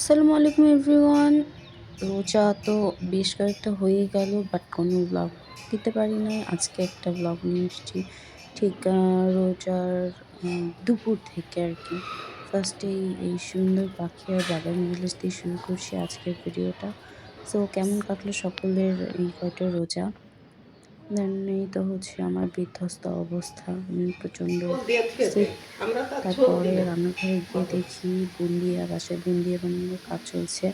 আসসালামু আলাইকুম এভরিওয়ান। রোজা তো বেশ কয়েকটা হয়ে গেল, বাট কোনো ব্লগ দিতে পারি নাই। আজকে একটা ব্লগ নিয়ে এসেছি ঠিক রোজার দুপুর থেকে আর কি। ফার্স্টেই এই সুন্দর পাখি আর বাদামি ভিলেজ দিয়ে শুরু করছি আজকের ভিডিওটা। সো কেমন কাটলো সকলের এই কয়টা রোজা? দেন এই তো হচ্ছে আমার বিধ্বস্ত অবস্থা, আমি প্রচণ্ড সিক। তারপরে রান্নাঘরে গিয়ে দেখি বাসায় বুন্দিয়া বানানোর কাজ চলছে।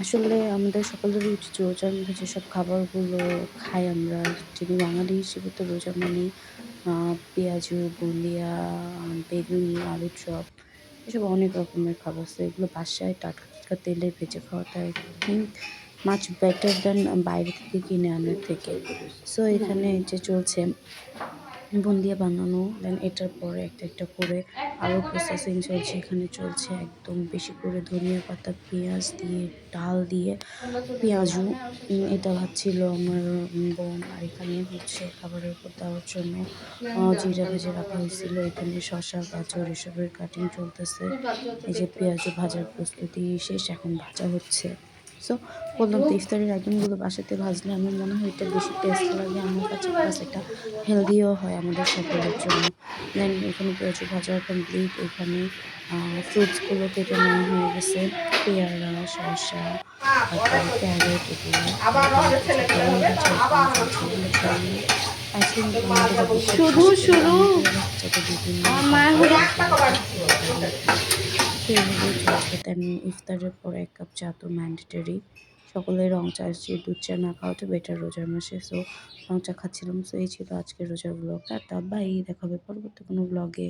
আসলে আমাদের সকলেরই উচিত রোজার মধ্যে যেসব খাবারগুলো খাই আমরা, যিনি বাঙালি হিসেবে তো রোজা মানেই পেঁয়াজু, বুন্দিয়া, বেগুনি, আলুর চপ, এসব অনেক রকমের খাবার। সো এগুলো বাসায় টাটকা তেলে ভেজে খাওয়াটা I think much better than বাইরে থেকে কিনে আনার থেকে। সো এখানে যে চলছে বুন্দিয়া বানানো, দেন এটার পরে একটা করে আরও প্রসেসিং চলছে। এখানে চলছে একদম বেশি করে ধনিয়া পাতা, পেঁয়াজ দিয়ে, ডাল দিয়ে পেঁয়াজু। এটা ভাজছিল আমার বোন। আর এখানে হচ্ছে খাবারের উপর দেওয়ার জন্য জিরা ভেজে রাখা হয়েছিল। এখানে শসা, গাজর এসবের কাটিং চলতেছে। এই যে পেঁয়াজু ভাজার প্রস্তুতি শেষ, এখন ভাজা হচ্ছে। সো বললাম তো, ইফতারের আইটেমগুলো বাসাতে ভাজলে আমার মনে হয় এটা বেশি টেস্ট লাগে আমার কাছে, প্লাস এটা হেলদিও হয় আমাদের সকলের জন্য। দেন এখানে পেঁয়াজু ভাজা কমপ্লিট। এখানে ফ্রুটসগুলো কেটে নেওয়া হয়ে গেছে, পেয়ারা, শসা, তারপরে ক্যারট এগুলো। এখানে হচ্ছে পটল ভাজার প্ল্যান চলছে। ইনশাআল্লাহ আই থিঙ্ক আমাদের ইফতার শুধু শেষ করে শুধু রান্না করে রাখা যাতে ২-৩ দিন মা পর হলো খাওয়া যায় আর কি। তো এভাবেই চলছে। দেন ইফতারের পরে ১ কাপ চা তো ম্যান্ডেটরি। সকলে রং চা, দুধ চা না খাওয়াটা বেটার রোজার মাসে। সো রং চা খাচ্ছিলাম। সো এই ছিল আজকের রোজার ব্লগ। Tata, by. দেখা হবে পরবর্তী কোনো ব্লগে।